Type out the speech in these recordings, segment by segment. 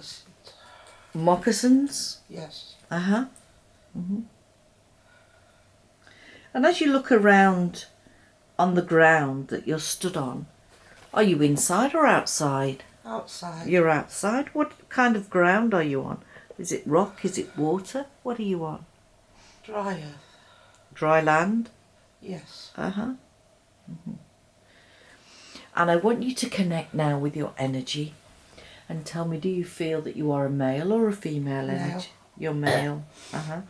moccasins. Moccasins? Yes. Uh-huh. Mm-hmm. And as you look around on the ground that you're stood on, are you inside or outside? Outside. You're outside. What kind of ground are you on? Is it rock? Is it water? What are you on? Dry earth. Dry land? Yes. Uh-huh. Mm-hmm. And I want you to connect now with your energy and tell me, do you feel that you are a male or a female energy? You're male. Uh-huh.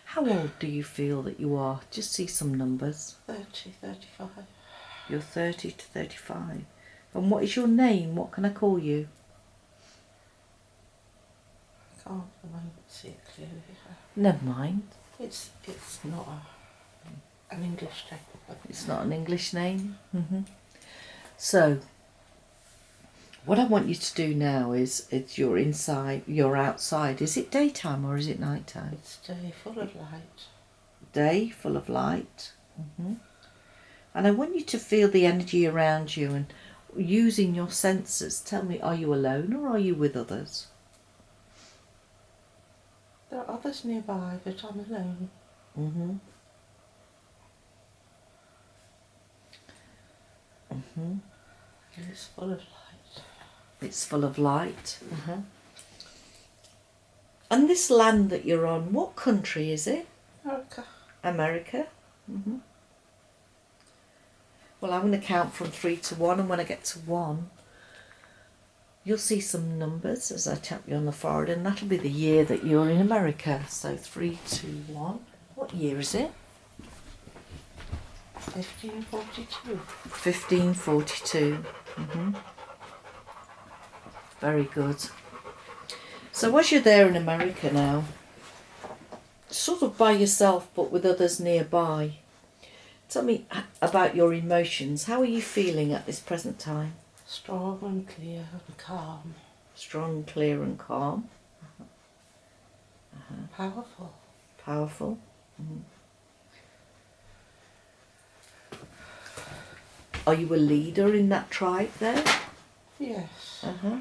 How old do you feel that you are? Just see some numbers. 30, 35. You're 30 to 35. And what is your name? What can I call you? I can't see it clearly. Never mind. It's not an English name. It's not an English name. Mm-hmm. So, what I want you to do now is, you're inside, you're outside. Is it daytime or is it nighttime? It's day full of light. Day full of light. Mm-hmm. And I want you to feel the energy around you and using your senses. Tell me, are you alone or are you with others? There are others nearby, but I'm alone. Mm-hmm. Mm-hmm. And it's full of light. It's full of light. Mm-hmm. And this land that you're on, what country is it? America. America. Mm-hmm. Well, I'm going to count from 3 to 1, and when I get to 1, you'll see some numbers as I tap you on the forehead, and that'll be the year that you're in America. So 3, 2, 1. What year is it? 1542. 1542. Mm-hmm. Very good. So as you're there in America now, sort of by yourself but with others nearby, tell me about your emotions. How are you feeling at this present time? Strong and clear and calm. Strong, clear and calm. Powerful. Powerful. Mm-hmm. Are you a leader in that tribe there? Yes. Uh-huh.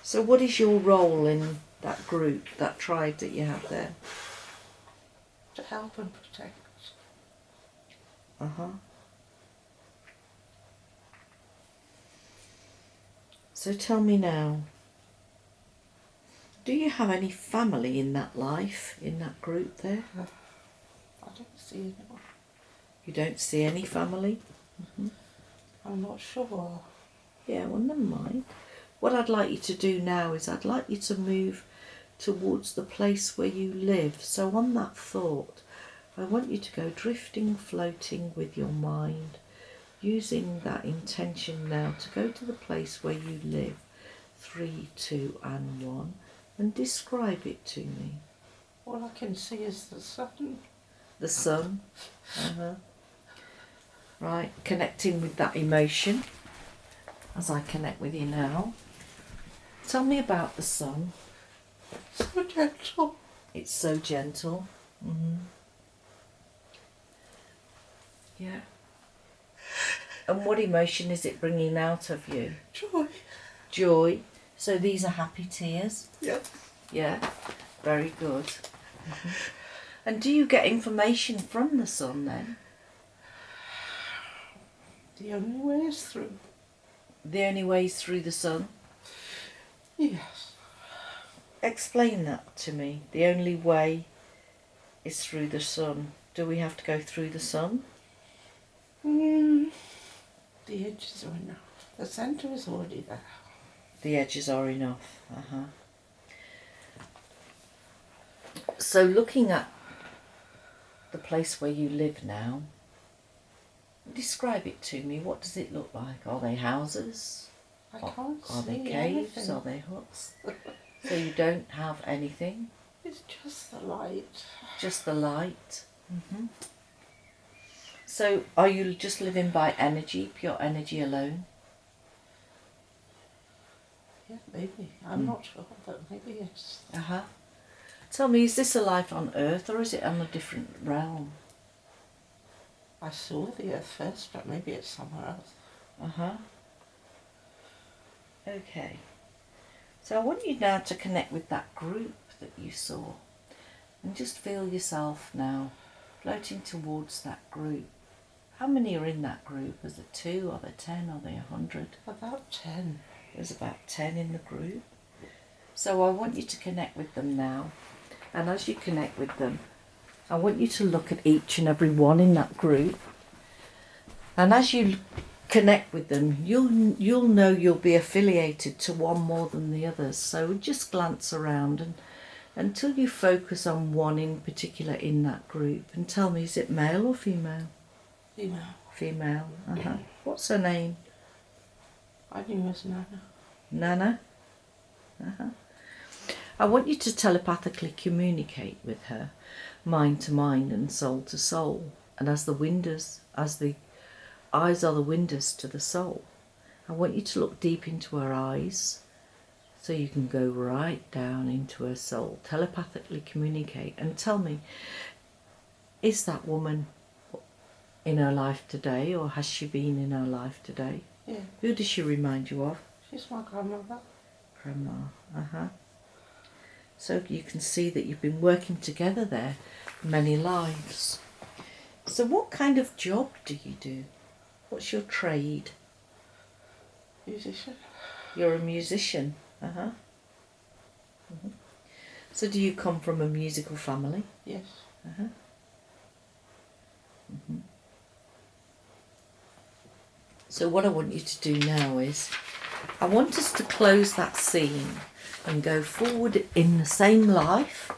So what is your role in that group, that tribe that you have there? To help and protect. Uh-huh. So tell me now, do you have any family in that life, in that group there? I don't see anyone. You don't see any family? Mm-hmm. I'm not sure. Yeah, well, never mind. What I'd like you to do now is I'd like you to move towards the place where you live. So on that thought, I want you to go drifting, floating with your mind, using that intention now to go to the place where you live. 3, 2 and 1, and describe it to me. All I can see is the sun. The sun. Uh-huh. Right, connecting with that emotion as I connect with you now. Tell me about the sun. So gentle. It's so gentle. Mm-hmm. Yeah. And what emotion is it bringing out of you? Joy. Joy. So these are happy tears? Yep. Yeah. Very good. Mm-hmm. And do you get information from the sun then? The only way is through. The only way is through the sun? Yes. Explain that to me. The only way is through the sun. Do we have to go through the sun? The edges are enough. The centre is already there. The edges are enough. Uh-huh. So looking at the place where you live now, describe it to me. What does it look like? Are they houses? I can't Are they see caves? anything. Are they huts? So you don't have anything? It's just the light. Just the light? Mm-hmm. So are you just living by energy, pure energy alone? Yeah, maybe. I'm not sure, but maybe yes. Uh-huh. Tell me, is this a life on Earth or is it on a different realm? I saw the earth first, but maybe it's somewhere else. Uh-huh. Okay. So I want you now to connect with that group that you saw and just feel yourself now floating towards that group. How many are in that group? Is it 2? Are there 10? Are there 100? About 10. There's about 10 in the group. So I want you to connect with them now. And as you connect with them, I want you to look at each and every one in that group. And as you connect with them, you'll know you'll be affiliated to one more than the others. So just glance around and until you focus on one in particular in that group and tell me, is it male or female? Female. Female. What's her name? I knew it was Nana. Nana? I want you to telepathically communicate with her, mind to mind and soul to soul. And as the eyes are the windows to the soul, I want you to look deep into her eyes so you can go right down into her soul, telepathically communicate and tell me, is that woman in her life today, or has she been in her life today? Yeah. Who does she remind you of? She's my grandmother. Grandma, So you can see that you've been working together there many lives. So what kind of job do you do? What's your trade? Musician. You're a musician. So do you come from a musical family? Yes. So what I want you to do now is, I want us to close that scene and go forward in the same life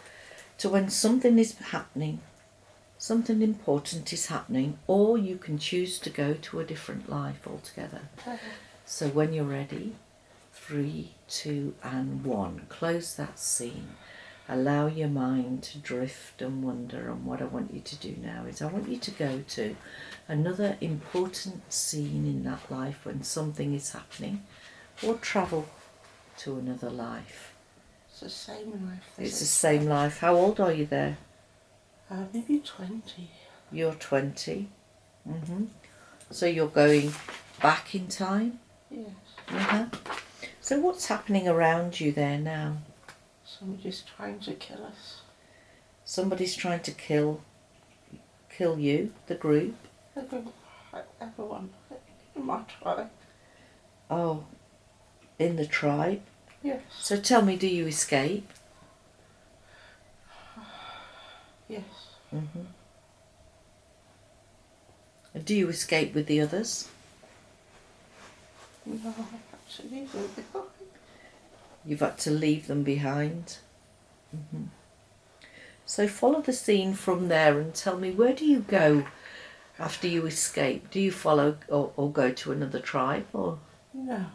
to when something is happening, something important is happening, or you can choose to go to a different life altogether. So when you're ready, 3, 2 and 1, close that scene. Allow your mind to drift and wander, and what I want you to do now is I want you to go to another important scene in that life when something is happening, or travel to another life. It's the same life. It's the same life. How old are you there? Maybe 20. You're 20. So you're going back in time? Yes. So what's happening around you there now? Somebody's trying to kill us. Somebody's trying to kill you, the group? Everyone in my tribe. Oh, in the tribe? Yes. So tell me, do you escape? Yes. Do you escape with the others? No, actually, we'll be fine. You've had to leave them behind. So follow the scene from there and tell me, where do you go after you escape? Do you follow or go to another tribe? Or? No.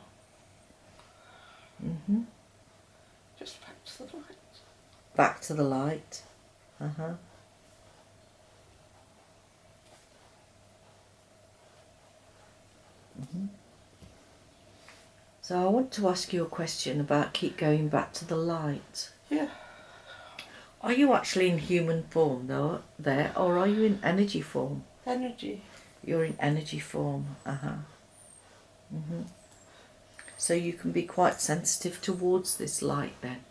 Just back to the light. Back to the light. So I want to ask you a question about keep going back to the light. Yeah. Are you actually in human form though, there, or are you in energy form? Energy. You're in energy form. So you can be quite sensitive towards this light then.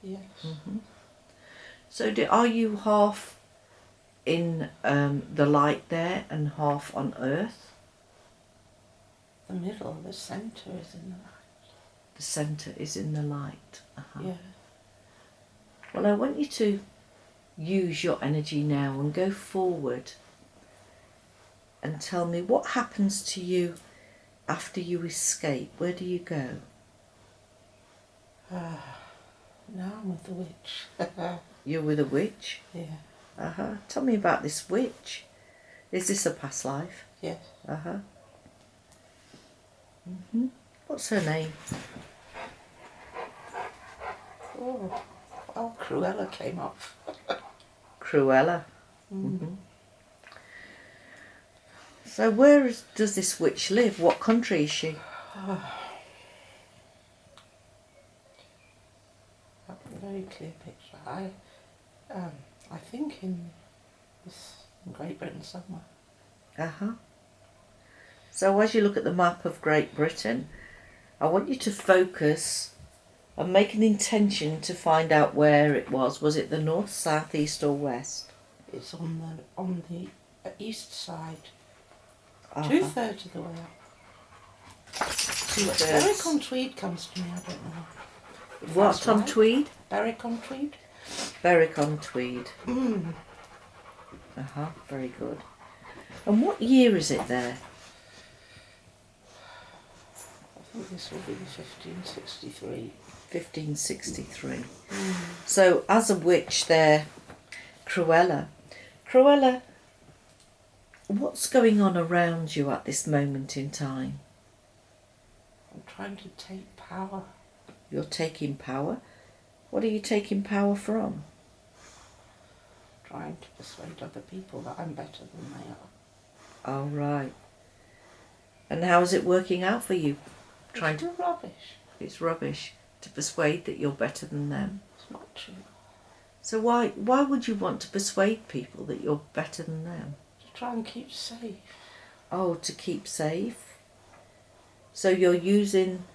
Yes. So are you half in the light there and half on earth? The middle, the centre is in the light. The centre is in the light. Yeah. Well, I want you to use your energy now and go forward and tell me what happens to you after you escape. Where do you go? Now I'm with the witch. You're with a witch? Yeah. Tell me about this witch. Is this a past life? Yes. What's her name? Oh, Cruella came off. Cruella. So where does this witch live? What country is she? A very clear picture. I think in Great Britain somewhere. So as you look at the map of Great Britain, I want you to focus And make an intention to find out where it was. Was it the north, south, east or west? It's on the east side. Uh-huh. 2/3 of the way up. Berwick on Tweed comes to me, I don't know. If What that's on right. Tweed? Berwick on Tweed. Berwick on Tweed. Very good. And what year is it there? I think this will be the 1563. 1563. So, as a witch there, Cruella, what's going on around you at this moment in time? I'm trying to take power. You're taking power? What are you taking power from? Trying to persuade other people that I'm better than they are. Oh, right. And how is it working out for you? It's rubbish. It's rubbish to persuade that you're better than them. It's not true. So why would you want to persuade people that you're better than them? To try and keep safe. Oh, to keep safe? So you're using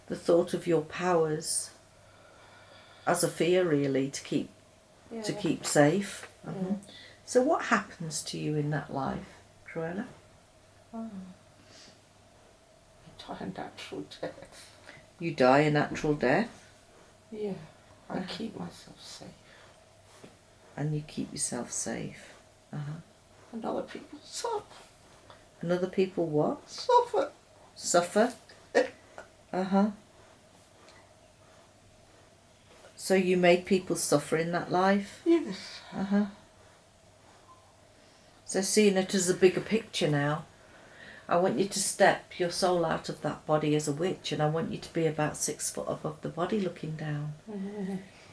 the thought of your powers as a fear, really, to keep safe. Yeah. So what happens to you in that life, Cruella? I die a natural death. You die a natural death? Yeah. I keep myself safe. And you keep yourself safe. And other people suffer. And other people what? Suffer. Suffer? So you made people suffer in that life? Yes. So seeing it as a bigger picture now, I want you to step your soul out of that body as a witch, and I want you to be about 6 foot above the body looking down.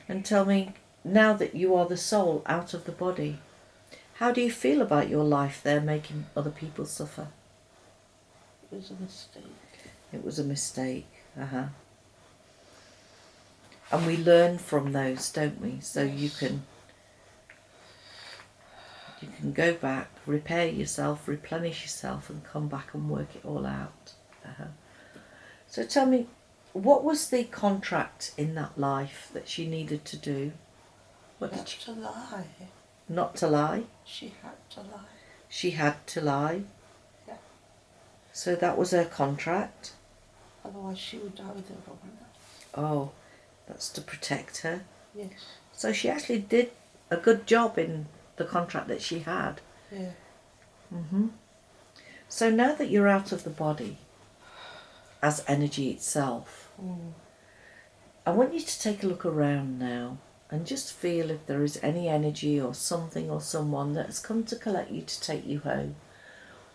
And tell me, now that you are the soul out of the body, how do you feel about your life there making other people suffer? It was a mistake. It was a mistake. And we learn from those, don't we? So Yes. you can go back, repair yourself, replenish yourself, and come back and work it all out. So tell me, what was the contract in that life that she needed to do? What did she? To lie. Not to lie? She had to lie. She had to lie? Yeah. So that was her contract? Otherwise she would die with everyone else. Oh, that's to protect her? Yes. So she actually did a good job in the contract that she had. Yeah. So now that you're out of the body as energy itself, I want you to take a look around now and just feel if there is any energy or something or someone that has come to collect you to take you home,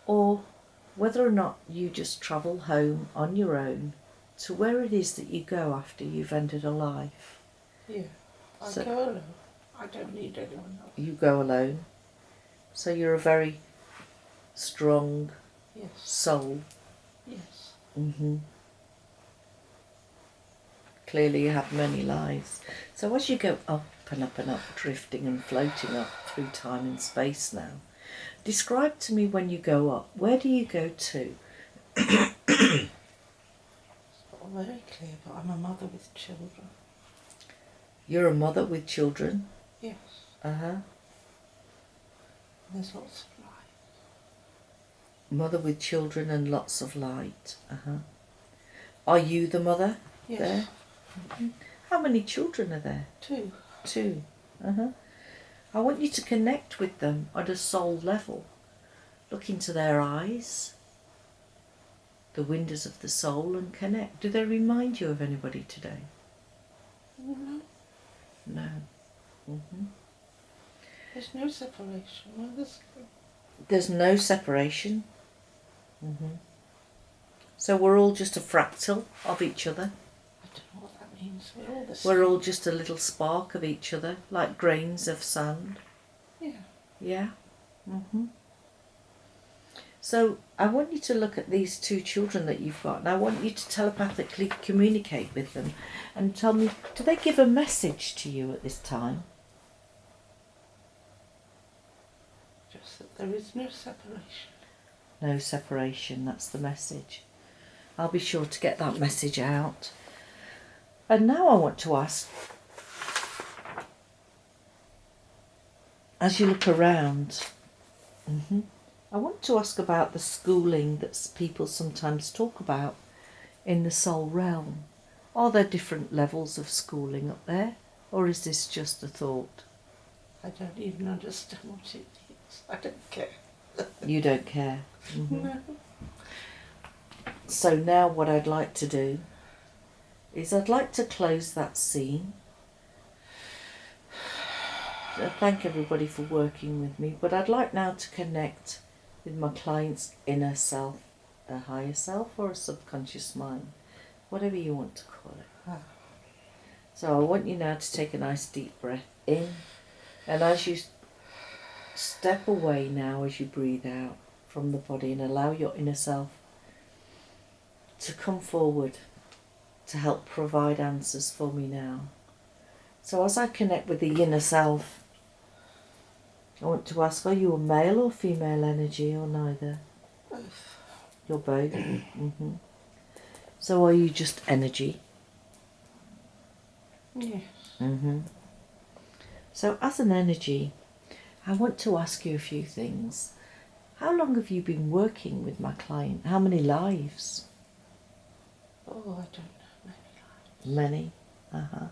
or whether or not you just travel home on your own to where it is that you go after you've ended a life. Yeah. I So- go alone. I don't need anyone else. You go alone. So you're a very strong Yes. soul. Yes. Clearly you have many lives. So as you go up and up and up, drifting and floating up through time and space now, describe to me when you go up, where do you go to? It's not very clear, but I'm a mother with children. You're a mother with children? Yes. There's lots of light. Mother with children and lots of light. Are you the mother Yes. there? How many children are there? 2. 2. I want you to connect with them at a soul level. Look into their eyes, the windows of the soul, and connect. Do they remind you of anybody today? No. No. There's no separation. No, There's no separation. So we're all just a fractal of each other. I don't know what that means. We're all the same. We're all just a little spark of each other, like grains of sand. Yeah. Yeah. So I want you to look at these 2 children that you've got, and I want you to telepathically communicate with them and tell me, do they give a message to you at this time? Just that there is no separation. No separation, that's the message. I'll be sure to get that message out. And now I want to ask, as you look around, I want to ask about the schooling that people sometimes talk about in the soul realm. Are there different levels of schooling up there, or is this just a thought? I don't even understand what it is. I don't care. You don't care. No. So now what I'd like to do is I'd like to close that scene. I thank everybody for working with me, but I'd like now to connect with my client's inner self, a higher self or a subconscious mind, whatever you want to call it. So I want you now to take a nice deep breath in, and as you step away now, as you breathe out from the body, and allow your inner self to come forward to help provide answers for me now. So as I connect with the inner self, I want to ask, are you a male or female energy, or neither? Both. You're both? So are you just energy? Yes. So as an energy, I want to ask you a few things. How long have you been working with my client? How many lives? Oh, I don't know. Many lives. Many?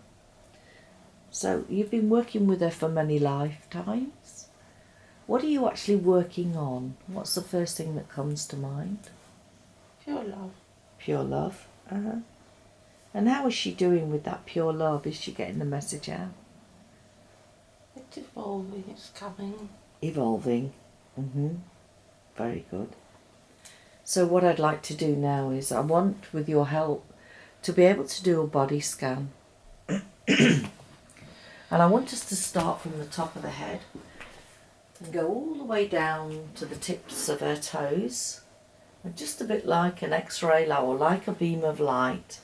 So you've been working with her for many lifetimes? What are you actually working on? What's the first thing that comes to mind? Pure love. Pure love? And how is she doing with that pure love? Is she getting the message out? It's evolving, it's coming. Evolving. Very good. So what I'd like to do now is I want, with your help, to be able to do a body scan. And I want us to start from the top of the head and go all the way down to the tips of her toes. And just a bit like an X-ray or like a beam of light,